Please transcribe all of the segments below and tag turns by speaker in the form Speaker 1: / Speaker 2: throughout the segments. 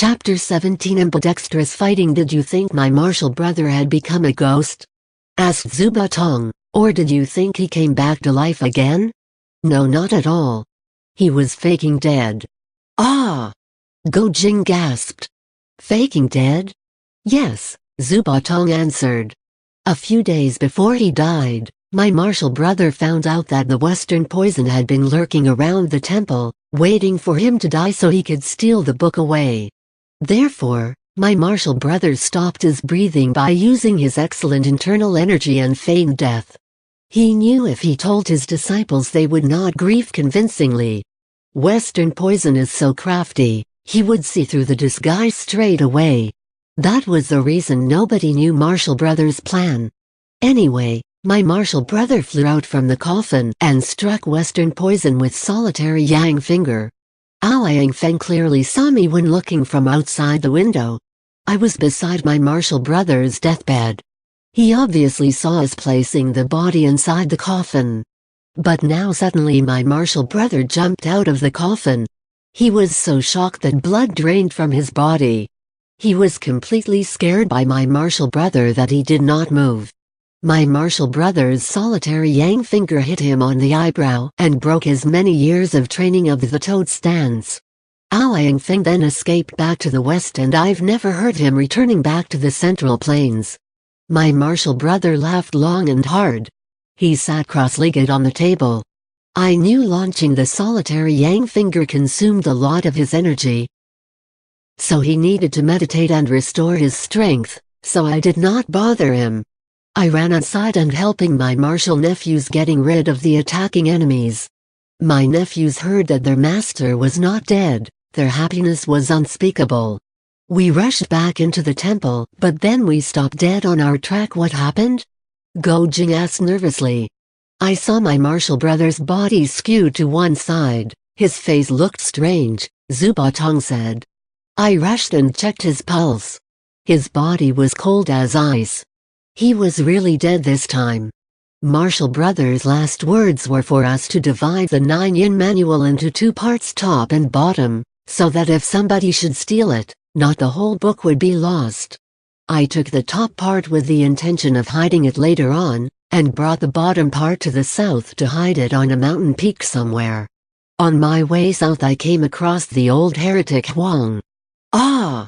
Speaker 1: Chapter 17 Ambidextrous Fighting. Did you think my martial brother had become a ghost? Asked Zubatong. Or did you think he came back to life again? No, not at all. He was faking dead. Ah! Gojing gasped. Faking dead? Yes, Zubatong answered. A few days before he died, my martial brother found out that the Western poison had been lurking around the temple, waiting for him to die so he could steal the book away. Therefore, my martial brother stopped his breathing by using his excellent internal energy and feigned death. He knew if he told his disciples they would not grieve convincingly. Western poison is so crafty, he would see through the disguise straight away. That was the reason nobody knew martial brother's plan. Anyway, my martial brother flew out from the coffin and struck Western poison with solitary yang finger. Yang Feng clearly saw me when looking from outside the window. I was beside my martial brother's deathbed. He obviously saw us placing the body inside the coffin. But now suddenly my martial brother jumped out of the coffin. He was so shocked that blood drained from his body. He was completely scared by my martial brother that he did not move. My martial brother's solitary yang finger hit him on the eyebrow and broke his many years of training of the toad stance. Yang Feng then escaped back to the west and I've never heard him returning back to the Central Plains. My martial brother laughed long and hard. He sat cross-legged on the table. I knew launching the solitary yang finger consumed a lot of his energy. So he needed to meditate and restore his strength, so I did not bother him. I ran outside and helping my martial nephews getting rid of the attacking enemies. My nephews heard that their master was not dead. Their happiness was unspeakable. We rushed back into the temple, but then we stopped dead on our track. What happened? Gojing asked nervously. I saw my martial brother's body skewed to one side. His face looked strange, Zubatong said. I rushed and checked his pulse. His body was cold as ice. He was really dead this time. Martial brother's last words were for us to divide the 9-yin manual into 2 parts, top and bottom, so that if somebody should steal it, not the whole book would be lost. I took the top part with the intention of hiding it later on, and brought the bottom part to the south to hide it on a mountain peak somewhere. On my way south I came across the old heretic Huang. Ah!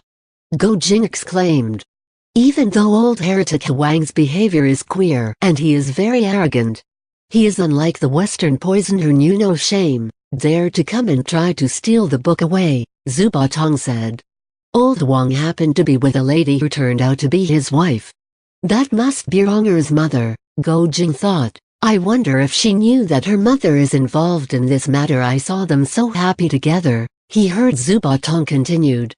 Speaker 1: Gojing exclaimed. Even though old heretic Huang's behavior is queer and he is very arrogant, he is unlike the Western poison who knew no shame, dared to come and try to steal the book away, Zubatong said. Old Huang happened to be with a lady who turned out to be his wife. That must be Ronger's mother, Gojing thought. I wonder if she knew that her mother is involved in this matter. I saw them so happy together, he heard Zubatong continued.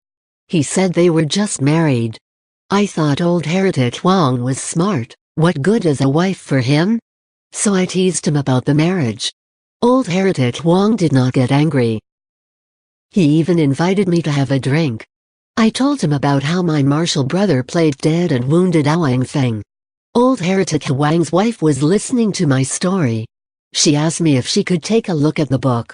Speaker 1: He said they were just married. I thought old heretic Huang was smart. What good is a wife for him? So I teased him about the marriage. Old heretic Huang did not get angry. He even invited me to have a drink. I told him about how my martial brother played dead and wounded Yang Feng. Old heretic Huang's wife was listening to my story. She asked me if she could take a look at the book.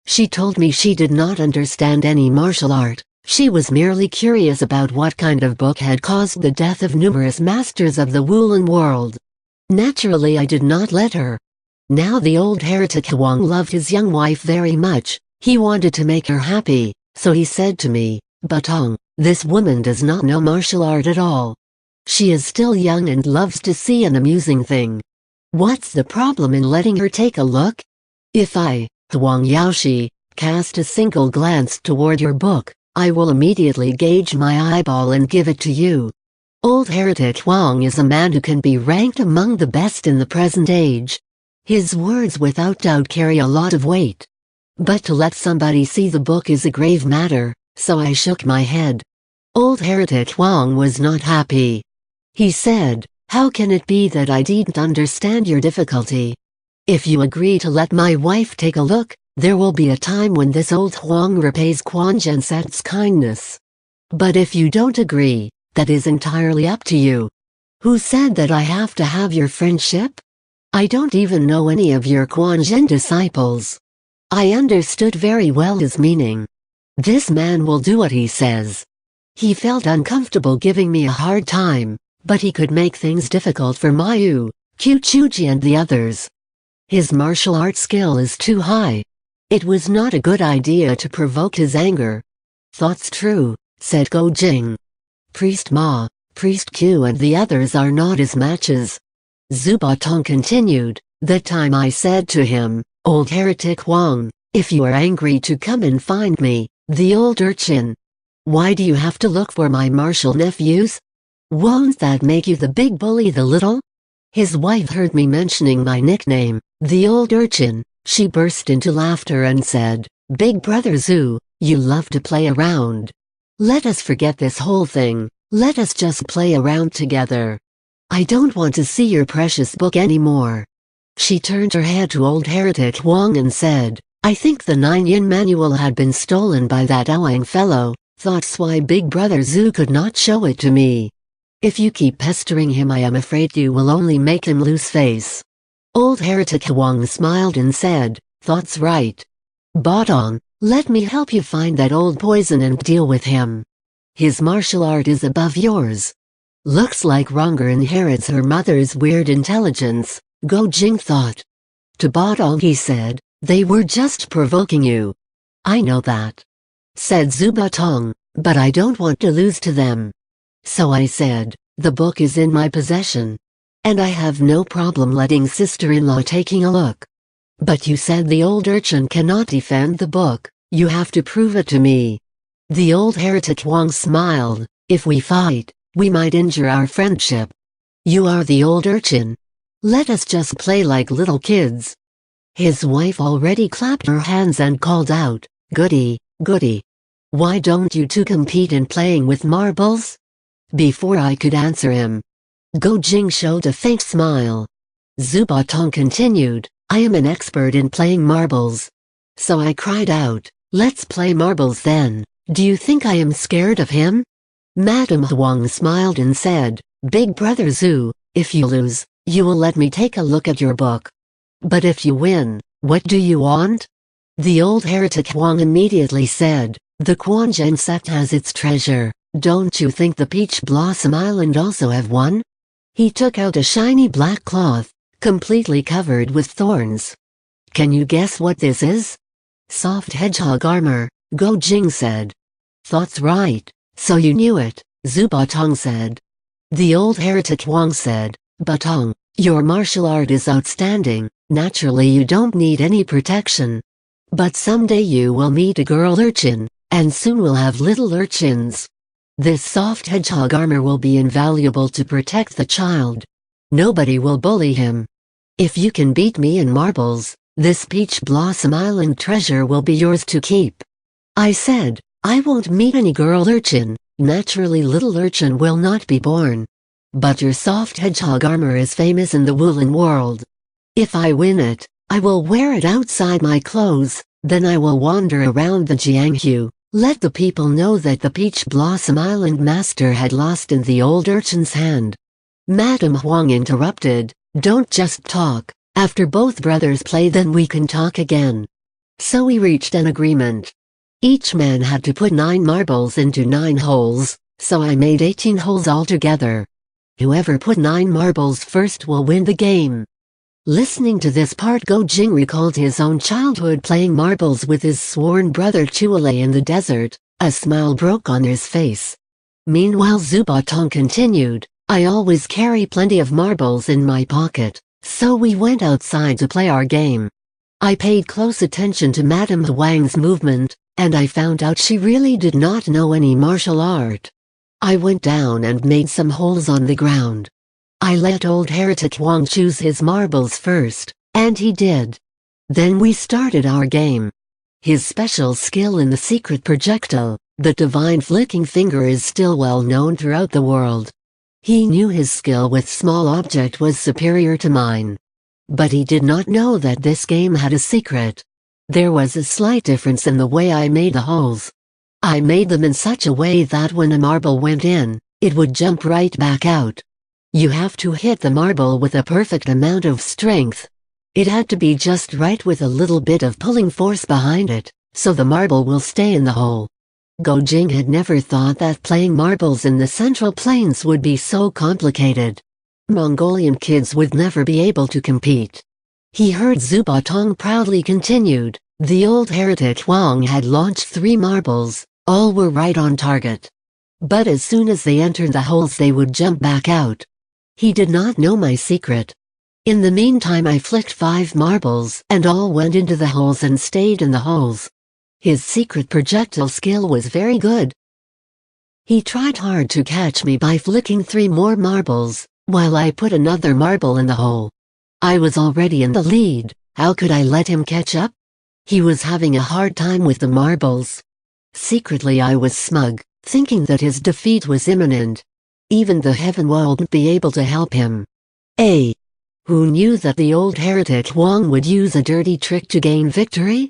Speaker 1: She told me she did not understand any martial art. She was merely curious about what kind of book had caused the death of numerous masters of the Woolen world. Naturally I did not let her. Now the old heretic Huang loved his young wife very much. He wanted to make her happy, so he said to me, Batong, this woman does not know martial art at all. She is still young and loves to see an amusing thing. What's the problem in letting her take a look? If I, Huang Yaoshi, cast a single glance toward your book, I will immediately gauge my eyeball and give it to you. Old heretic Huang is a man who can be ranked among the best in the present age. His words without doubt carry a lot of weight. But to let somebody see the book is a grave matter, so I shook my head. Old heretic Huang was not happy. He said, how can it be that I didn't understand your difficulty? If you agree to let my wife take a look, there will be a time when this old Huang repays Quan Genset's kindness. But if you don't agree, that is entirely up to you. Who said that I have to have your friendship? I don't even know any of your Quan Zhen disciples. I understood very well his meaning. This man will do what he says. He felt uncomfortable giving me a hard time, but he could make things difficult for Mayu, Kyuchuji and the others. His martial arts skill is too high. It was not a good idea to provoke his anger. Thoughts true, said Go Jing. Priest Ma, Priest Q and the others are not his matches. Zubatong continued, that time I said to him, old heretic Wang, if you are angry to come and find me, the old urchin. Why do you have to look for my martial nephews? Won't that make you the big bully the little? His wife heard me mentioning my nickname, the old urchin. She burst into laughter and said, Big brother Zhu, you love to play around. Let us forget this whole thing, let us just play around together. I don't want to see your precious book anymore. She turned her head to old heretic Wang and said, I think the 9-yin manual had been stolen by that Oang fellow. That's why Big Brother Zhu could not show it to me. If you keep pestering him, I am afraid you will only make him lose face. Old heretic Wang smiled and said, That's right. Batong, let me help you find that old poison and deal with him. His martial art is above yours. Looks like Ronger inherits her mother's weird intelligence, Go Jing thought. To Batong he said, they were just provoking you. I know that, said Zubatong, but I don't want to lose to them. So I said, the book is in my possession. And I have no problem letting sister-in-law taking a look. But you said the old urchin cannot defend the book, you have to prove it to me. The old heretic Wang smiled, if we fight, we might injure our friendship. You are the old urchin. Let us just play like little kids. His wife already clapped her hands and called out, Goody, goody. Why don't you two compete in playing with marbles? Before I could answer him, Go Jing showed a faint smile. Zubatong continued, I am an expert in playing marbles. So I cried out, let's play marbles then. Do you think I am scared of him? Madame Huang smiled and said, Big brother Zhu, if you lose, you will let me take a look at your book. But if you win, what do you want? The old heretic Huang immediately said, the Quanzhen sect has its treasure. Don't you think the Peach Blossom Island also have one? He took out a shiny black cloth, completely covered with thorns. Can you guess what this is? Soft hedgehog armor, Go Jing said. That's right, so you knew it, Zubatong said. The old heretic Wang said, Batong, your martial art is outstanding, naturally you don't need any protection. But someday you will meet a girl urchin, and soon we'll have little urchins. This soft hedgehog armor will be invaluable to protect the child. Nobody will bully him. If you can beat me in marbles, this Peach Blossom Island treasure will be yours to keep. I said, I won't meet any girl urchin, naturally little urchin will not be born. But your soft hedgehog armor is famous in the woolen world. If I win it, I will wear it outside my clothes, then I will wander around the Jianghu. Let the people know that the Peach Blossom Island master had lost in the old urchin's hand. Madame Huang interrupted, don't just talk, after both brothers play then we can talk again. So we reached an agreement. Each man had to put 9 marbles into 9 holes, so I made 18 holes altogether. Whoever put 9 marbles first will win the game. Listening to this part, Go Jing recalled his own childhood playing marbles with his sworn brother Chuale in the desert. A smile broke on his face. Meanwhile Zubatong continued, I always carry plenty of marbles in my pocket, so we went outside to play our game. I paid close attention to Madame Huang's movement, and I found out she really did not know any martial art. I went down and made some holes on the ground. I let old heretic Wang choose his marbles first, and he did. Then we started our game. His special skill in the secret projectile, the divine flicking finger, is still well known throughout the world. He knew his skill with small object was superior to mine. But he did not know that this game had a secret. There was a slight difference in the way I made the holes. I made them in such a way that when a marble went in, it would jump right back out. You have to hit the marble with a perfect amount of strength. It had to be just right with a little bit of pulling force behind it, so the marble will stay in the hole. Jing had never thought that playing marbles in the Central Plains would be so complicated. Mongolian kids would never be able to compete. He heard Zubatong proudly continued, the old heretic Huang had launched 3 marbles, all were right on target. But as soon as they entered the holes they would jump back out. He did not know my secret. In the meantime I flicked 5 marbles and all went into the holes and stayed in the holes. His secret projectile skill was very good. He tried hard to catch me by flicking 3 more marbles, while I put another marble in the hole. I was already in the lead, how could I let him catch up? He was having a hard time with the marbles. Secretly I was smug, thinking that his defeat was imminent. Even the heaven wouldn't be able to help him. Who knew that the old heretic Huang would use a dirty trick to gain victory?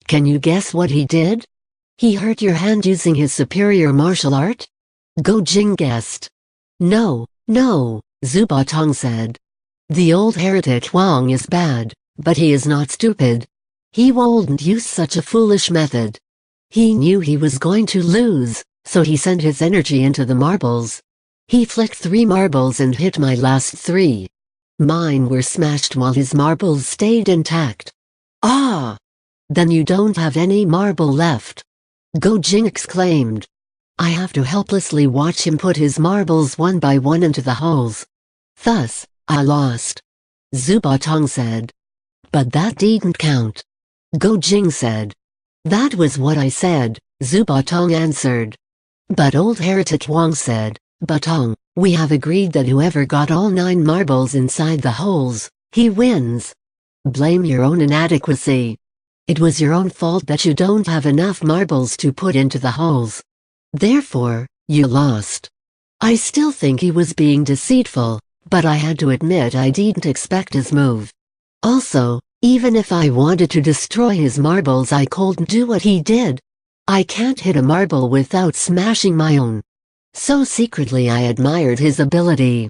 Speaker 1: Can you guess what he did? He hurt your hand using his superior martial art? Jing guessed. No, Zubatong said. The old heretic Huang is bad, but he is not stupid. He wouldn't use such a foolish method. He knew he was going to lose, so he sent his energy into the marbles. He flicked 3 marbles and hit my last 3. Mine were smashed while his marbles stayed intact. Ah! Then you don't have any marble left. Jing exclaimed. I have to helplessly watch him put his marbles one by one into the holes. Thus, I lost. Zubatong said. But that didn't count. Jing said. That was what I said, Zubatong answered. But old heretic Huang said, Batong, we have agreed that whoever got all 9 marbles inside the holes, he wins. Blame your own inadequacy. It was your own fault that you don't have enough marbles to put into the holes. Therefore, you lost. I still think he was being deceitful, but I had to admit I didn't expect his move. Also, even if I wanted to destroy his marbles I couldn't do what he did. I can't hit a marble without smashing my own. So secretly I admired his ability.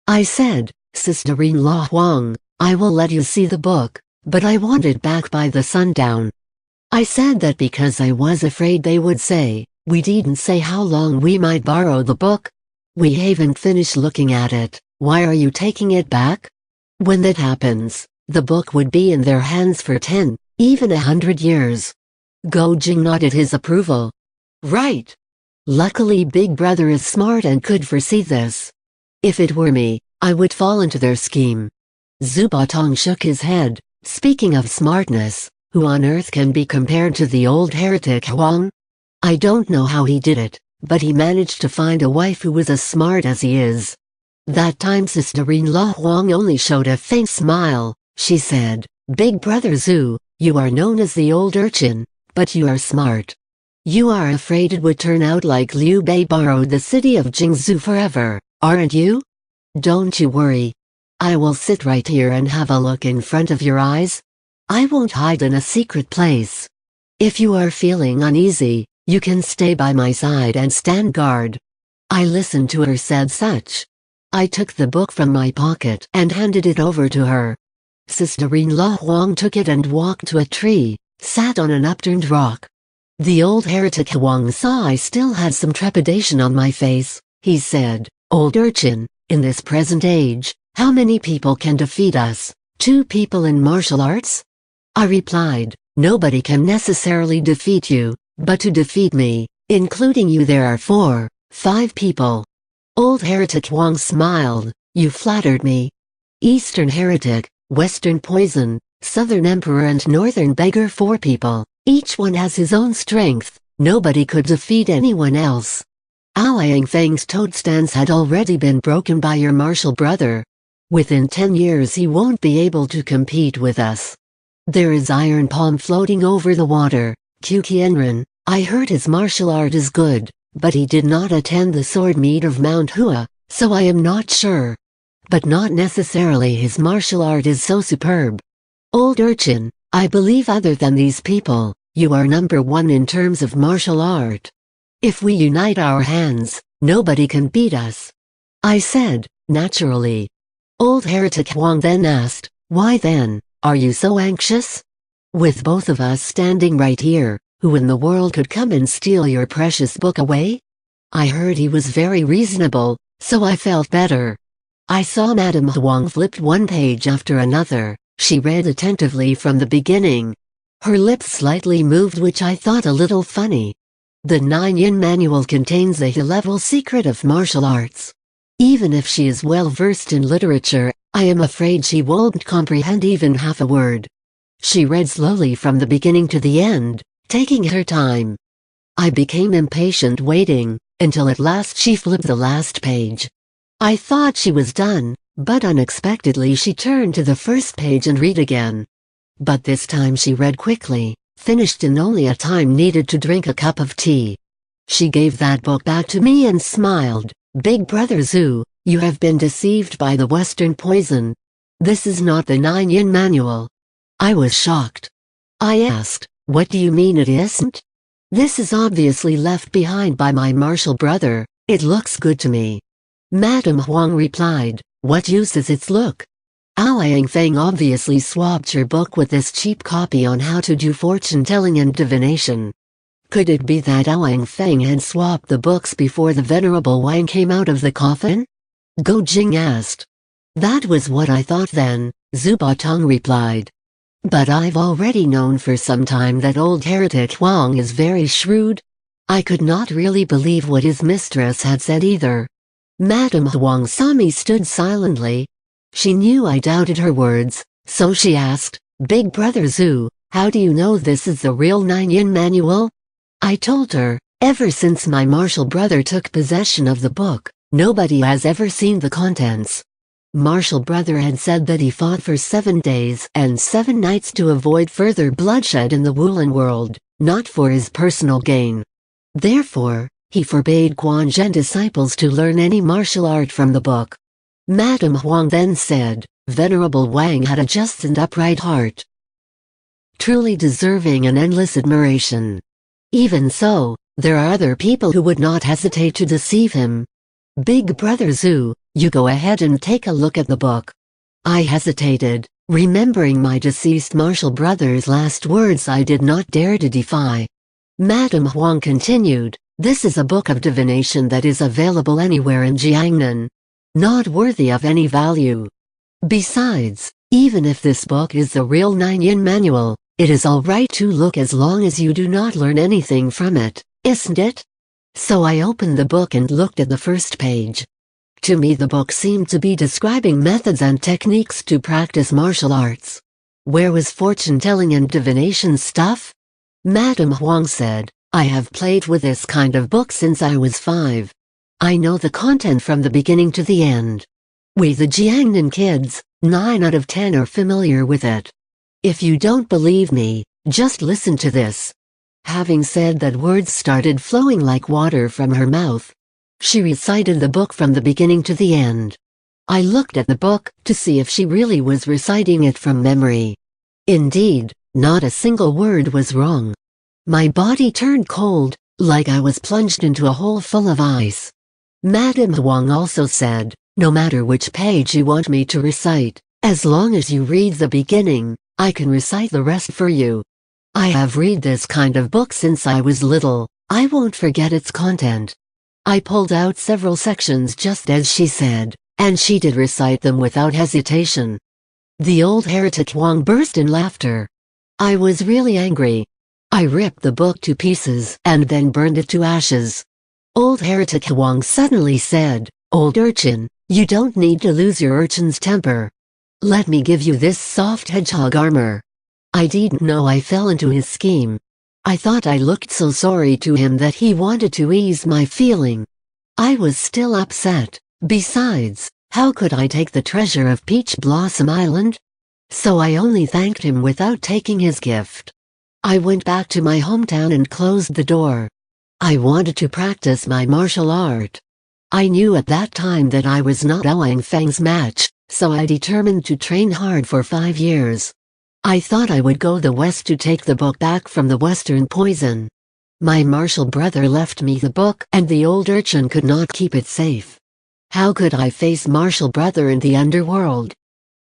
Speaker 1: I said, Sister-in-law Huang, I will let you see the book, but I want it back by the sundown. I said that because I was afraid they would say, we didn't say how long we might borrow the book. We haven't finished looking at it, why are you taking it back? When that happens, the book would be in their hands for 10, even 100 years. Jing nodded his approval. Right. Luckily Big Brother is smart and could foresee this. If it were me, I would fall into their scheme. Zubatong shook his head. Speaking of smartness, who on earth can be compared to the old heretic Huang? I don't know how he did it, but he managed to find a wife who was as smart as he is. That time Sister-in-law Huang only showed a faint smile. She said, Big Brother Zhu, you are known as the old urchin, but you are smart. You are afraid it would turn out like Liu Bei borrowed the city of Jingzhou forever, aren't you? Don't you worry. I will sit right here and have a look in front of your eyes. I won't hide in a secret place. If you are feeling uneasy, you can stay by my side and stand guard. I listened to her said such. I took the book from my pocket and handed it over to her. Sister-in-law Huang took it and walked to a tree, sat on an upturned rock. The old heretic Huang saw I still had some trepidation on my face. He said, Old urchin, in this present age, how many people can defeat us? 2 people in martial arts? I replied, nobody can necessarily defeat you, but to defeat me, including you there are 4, 5 people. Old heretic Huang smiled, you flattered me. Eastern heretic, Western poison, Southern emperor and Northern beggar 4 people, each one has his own strength, nobody could defeat anyone else. Ouyang Feng's toad stance had already been broken by your martial brother. Within 10 years he won't be able to compete with us. There is Iron Palm floating over the water, Qianren, I heard his martial art is good, but he did not attend the sword meet of Mount Hua, so I am not sure. But not necessarily his martial art is so superb. Old urchin, I believe other than these people, you are number 1 in terms of martial art. If we unite our hands, nobody can beat us. I said, naturally. Old heretic Huang then asked, why then, are you so anxious? With both of us standing right here, Who in the world could come and steal your precious book away? I heard he was very reasonable, so I felt better. I saw Madame Huang flip one page after another. She read attentively from the beginning. Her lips slightly moved, which I thought a little funny. The 9-yin manual contains a high-level secret of martial arts. Even if she is well versed in literature, I am afraid she won't comprehend even half a word. She read slowly from the beginning to the end, taking her time. I became impatient waiting, until at last she flipped the last page. I thought she was done, but unexpectedly she turned to the first page and read again. But this time she read quickly, finished in only a time needed to drink a cup of tea. She gave that book back to me and smiled. Big Brother Zhu, you have been deceived by the Western poison. This is not the 9-yin manual. I was shocked. I asked, what do you mean it isn't? This is obviously left behind by my martial brother, it looks good to me. Madame Huang replied, what use is its look? Ouyang Feng obviously swapped your book with this cheap copy on how to do fortune-telling and divination. Could it be that Ouyang Feng had swapped the books before the Venerable Wang came out of the coffin? Go Jing asked. That was what I thought then, Zhu Batong replied. But I've already known for some time that old heretic Huang is very shrewd. I could not really believe what his mistress had said either. Madame Huang saw me stood silently. She knew I doubted her words, so she asked, Big Brother Zhu, how do you know this is the real 9-yin manual? I told her, ever since my martial brother took possession of the book, nobody has ever seen the contents. Martial brother had said that he fought for 7 days and 7 nights to avoid further bloodshed in the Wulin world, not for his personal gain. Therefore, he forbade Quan Zhen disciples to learn any martial art from the book. Madame Huang then said, Venerable Wang had a just and upright heart, truly deserving an endless admiration. Even so, there are other people who would not hesitate to deceive him. Big Brother Zhu, you go ahead and take a look at the book. I hesitated, remembering my deceased martial brother's last words. I did not dare to defy. Madame Huang continued, this is a book of divination that is available anywhere in Jiangnan. Not worthy of any value. Besides, even if this book is the real 9-yin manual, it is alright to look as long as you do not learn anything from it, isn't it? So I opened the book and looked at the first page. To me the book seemed to be describing methods and techniques to practice martial arts. Where was fortune-telling and divination stuff? Madame Huang said, I have played with this kind of book since I was 5. I know the content from the beginning to the end. We the Jiangnan kids, 9 out of 10 are familiar with it. If you don't believe me, just listen to this. Having said that, words started flowing like water from her mouth. She recited the book from the beginning to the end. I looked at the book to see if she really was reciting it from memory. Indeed, not a single word was wrong. My body turned cold, like I was plunged into a hole full of ice. Madame Huang also said, no matter which page you want me to recite, as long as you read the beginning, I can recite the rest for you. I have read this kind of book since I was little, I won't forget its content. I pulled out several sections just as she said, and she did recite them without hesitation. The old heretic Huang burst in laughter. I was really angry. I ripped the book to pieces and then burned it to ashes. Old heretic Huang suddenly said, Old urchin, you don't need to lose your urchin's temper. Let me give you this soft hedgehog armor. I didn't know I fell into his scheme. I thought I looked so sorry to him that he wanted to ease my feeling. I was still upset. Besides, how could I take the treasure of Peach Blossom Island? So I only thanked him without taking his gift. I went back to my hometown and closed the door. I wanted to practice my martial art. I knew at that time that I was not Ouyang Feng's match, so I determined to train hard for 5 years. I thought I would go the west to take the book back from the Western poison. My martial brother left me the book and the old urchin could not keep it safe. How could I face martial brother in the underworld?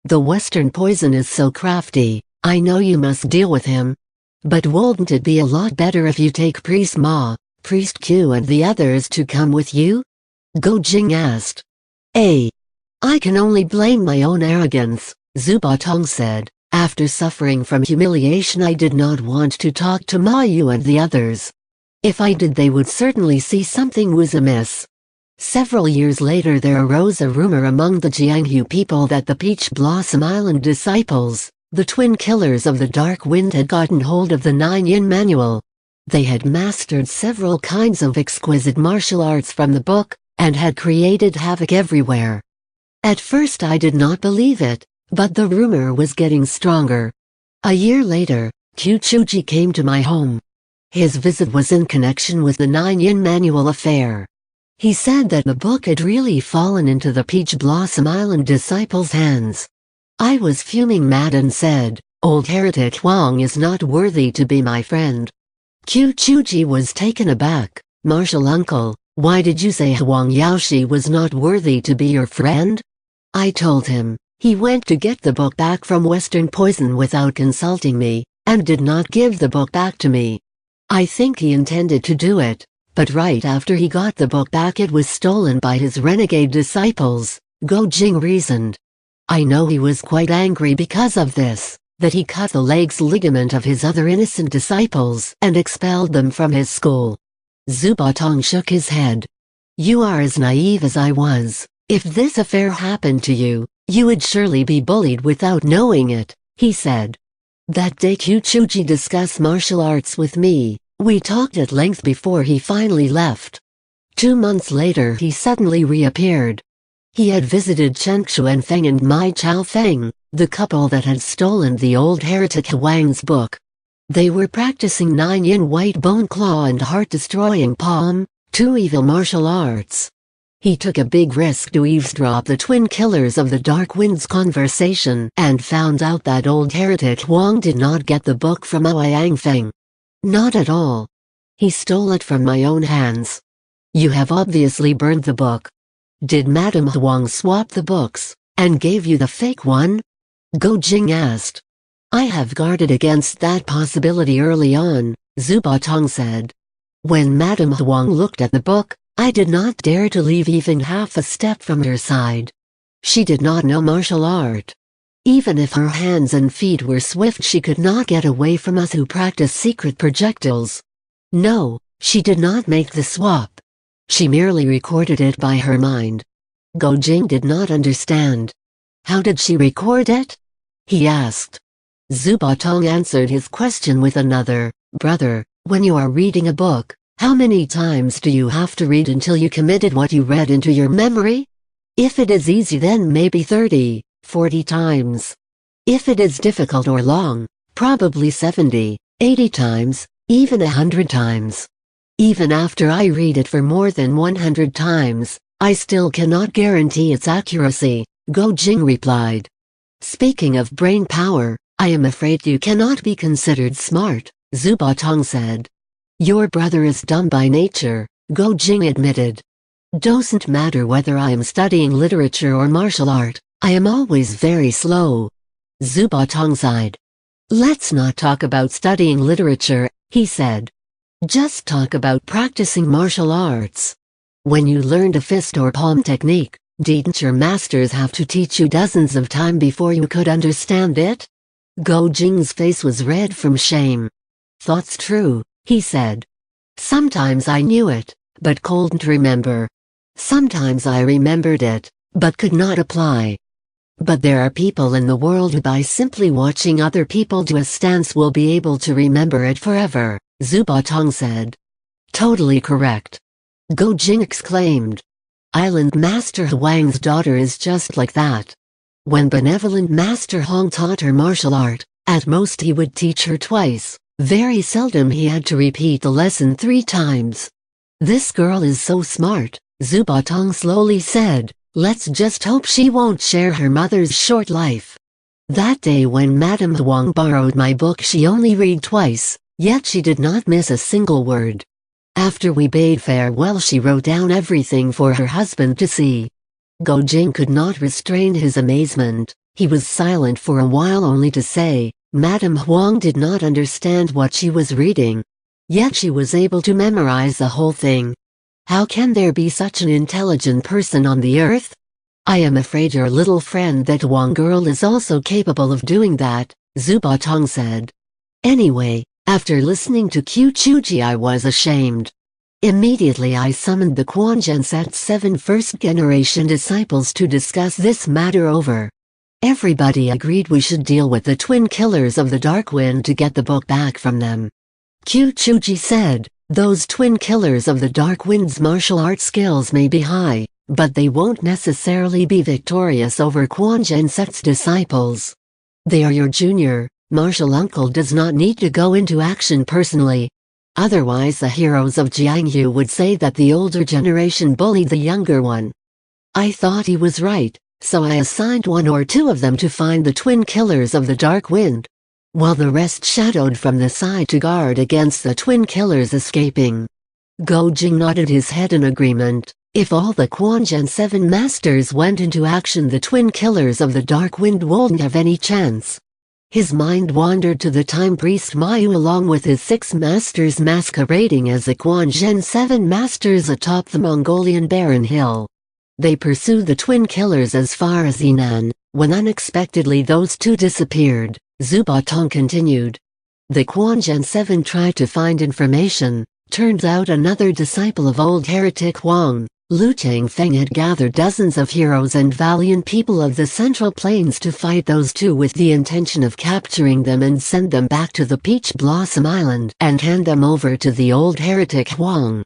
Speaker 1: The Western poison is so crafty, I know you must deal with him. But wouldn't it be a lot better if you take Priest Ma, Priest Q and the others to come with you? Go Jing asked. I can only blame my own arrogance, Zuba Tong said. After suffering from humiliation, I did not want to talk to Ma Yu and the others. If I did, they would certainly see something was amiss. Several years later, there arose a rumor among the Jianghu people that the Peach Blossom Island disciples, the twin killers of the Dark Wind, had gotten hold of the 9-yin manual. They had mastered several kinds of exquisite martial arts from the book, and had created havoc everywhere. At first I did not believe it, but the rumor was getting stronger. A year later, Q Chuji came to my home. His visit was in connection with the 9-yin manual affair. He said that the book had really fallen into the Peach Blossom Island disciples' hands. I was fuming mad and said, "Old heretic Huang is not worthy to be my friend." Q Chuji was taken aback. "Martial uncle, why did you say Huang Yaoshi was not worthy to be your friend?" I told him. He went to get the book back from Western Poison without consulting me, and did not give the book back to me. I think he intended to do it, but right after he got the book back it was stolen by his renegade disciples, Go Jing reasoned. I know he was quite angry because of this, that he cut the legs ligament of his other innocent disciples and expelled them from his school. Zuba Tong shook his head. You are as naive as I was. If this affair happened to you, you would surely be bullied without knowing it, he said. That day Q Chuji discussed martial arts with me. We talked at length before he finally left. 2 months later he suddenly reappeared. He had visited Chen Xuanfeng and Mai Chaofeng, the couple that had stolen the old heretic Huang's book. They were practicing 9-yin white bone claw and heart-destroying palm, 2 evil martial arts. He took a big risk to eavesdrop the twin killers of the Dark Wind's conversation and found out that old heretic Huang did not get the book from Ouyang Feng. Not at all. He stole it from my own hands. You have obviously burned the book. Did Madame Huang swap the books, and gave you the fake one? Go Jing asked. I have guarded against that possibility early on, Zuba Tong said. When Madame Huang looked at the book, I did not dare to leave even half a step from her side. She did not know martial art. Even if her hands and feet were swift, she could not get away from us who practice secret projectiles. No, she did not make the swap. She merely recorded it by her mind. Go Jing did not understand. How did she record it? He asked. Zuba Tong answered his question with another. Brother, when you are reading a book, how many times do you have to read until you committed what you read into your memory? If it is easy, then maybe 30, 40 times. If it is difficult or long, probably 70, 80 times, even 100 times. Even after I read it for more than 100 times, I still cannot guarantee its accuracy, Go Jing replied. Speaking of brain power, I am afraid you cannot be considered smart, Zuba Tong said. Your brother is dumb by nature, Go Jing admitted. Doesn't matter whether I am studying literature or martial art, I am always very slow. Zuba Tong sighed. Let's not talk about studying literature, he said. Just talk about practicing martial arts. When you learned a fist or palm technique, didn't your masters have to teach you dozens of times before you could understand it? Go Jing's face was red from shame. That's true, he said. Sometimes I knew it, but couldn't remember. Sometimes I remembered it, but could not apply. But there are people in the world who by simply watching other people do a stance will be able to remember it forever, Zuba Tong said. Totally correct. Go Jing exclaimed. Island Master Huang's daughter is just like that. When benevolent Master Hong taught her martial art, at most he would teach her twice. Very seldom he had to repeat the lesson 3 times. This girl is so smart, Zuba Tong slowly said. Let's just hope she won't share her mother's short life. That day when Madame Huang borrowed my book, she only read twice, yet she did not miss a single word. After we bade farewell, she wrote down everything for her husband to see. Go Jing could not restrain his amazement. He was silent for a while, only to say, Madame Huang did not understand what she was reading. Yet she was able to memorize the whole thing. How can there be such an intelligent person on the earth? I am afraid your little friend that Huang girl is also capable of doing that, Zuba Tong said. Anyway, after listening to Q Chuji I was ashamed. Immediately I summoned the Quan Genset's 7 first-generation disciples to discuss this matter over. Everybody agreed we should deal with the twin killers of the Dark Wind to get the book back from them. Q Chuji said, those twin killers of the Dark Wind's martial arts skills may be high, but they won't necessarily be victorious over Quan Genset's disciples. They are your junior, martial uncle does not need to go into action personally. Otherwise the heroes of Jianghu would say that the older generation bullied the younger one. I thought he was right, so I assigned 1 or 2 of them to find the twin killers of the Dark Wind, while the rest shadowed from the side to guard against the twin killers escaping. Go Jing nodded his head in agreement. If all the Quan Gen 7 masters went into action, the twin killers of the Dark Wind wouldn't have any chance. His mind wandered to the time priest Mayu along with his 6 masters masquerading as the Quan Gen 7 masters atop the Mongolian barren hill. They pursued the twin killers as far as Yinan, when unexpectedly those 2 disappeared, Zuba Tong continued. The Quan Gen 7 tried to find information. Turns out another disciple of old heretic Huang, Lu Changfeng, had gathered dozens of heroes and valiant people of the Central Plains to fight those 2 with the intention of capturing them and send them back to the Peach Blossom Island and hand them over to the old heretic Huang.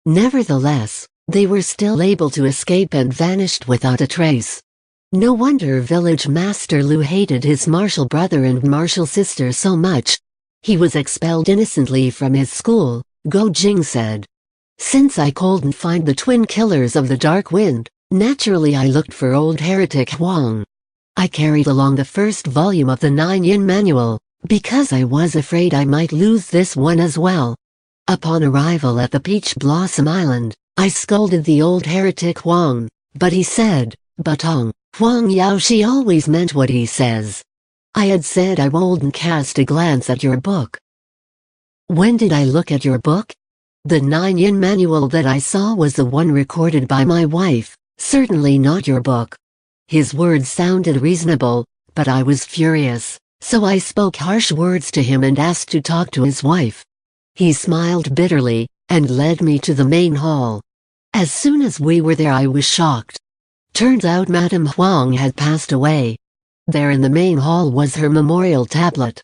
Speaker 1: Nevertheless, they were still able to escape and vanished without a trace. No wonder village master Lu hated his martial brother and martial sister so much. He was expelled innocently from his school, Go Jing said. Since I couldn't find the twin killers of the Dark Wind, naturally I looked for old heretic Huang. I carried along the first volume of the 9-yin manual, because I was afraid I might lose this one as well. Upon arrival at the Peach Blossom Island, I scolded the old heretic Huang, but he said, Batong, Huang Yaoshi always meant what he says. I had said I wouldn't cast a glance at your book. When did I look at your book? The 9-yin manual that I saw was the one recorded by my wife, certainly not your book. His words sounded reasonable, but I was furious, so I spoke harsh words to him and asked to talk to his wife. He smiled bitterly, and led me to the main hall. As soon as we were there I was shocked. Turns out Madame Huang had passed away. There in the main hall was her memorial tablet.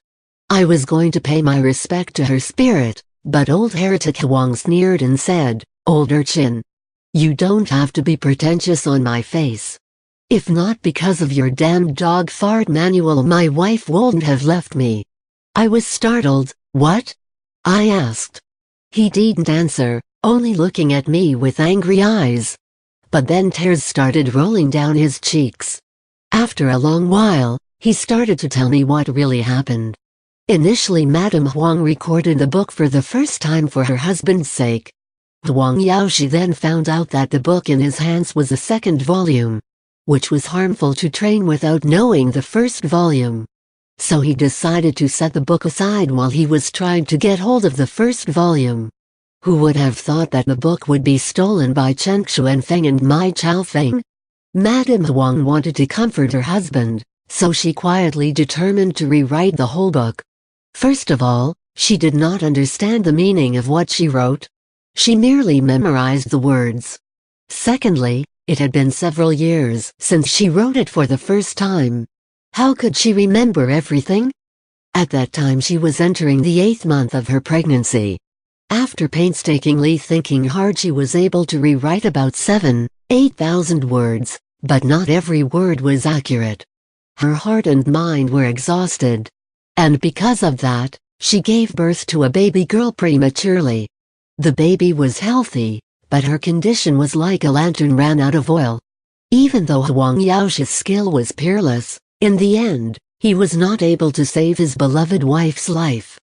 Speaker 1: I was going to pay my respect to her spirit, but old heretic Huang sneered and said, Old urchin, you don't have to be pretentious on my face. If not because of your damned dog fart manual my wife wouldn't have left me. I was startled. What? I asked. He didn't answer, only looking at me with angry eyes. But then tears started rolling down his cheeks. After a long while, he started to tell me what really happened. Initially Madame Huang recorded the book for the first time for her husband's sake. Huang Yaoshi then found out that the book in his hands was a 2nd volume, which was harmful to train without knowing the 1st volume. So he decided to set the book aside while he was trying to get hold of the 1st volume. Who would have thought that the book would be stolen by Chen Xuanfeng and Mai Chaofeng? Madame Huang wanted to comfort her husband, so she quietly determined to rewrite the whole book. First of all, she did not understand the meaning of what she wrote. She merely memorized the words. Secondly, it had been several years since she wrote it for the first time. How could she remember everything? At that time she was entering the 8th month of her pregnancy. After painstakingly thinking hard she was able to rewrite about 7,000-8,000 words, but not every word was accurate. Her heart and mind were exhausted. And because of that, she gave birth to a baby girl prematurely. The baby was healthy, but her condition was like a lantern ran out of oil. Even though Huang Yaoshi's skill was peerless, in the end, he was not able to save his beloved wife's life.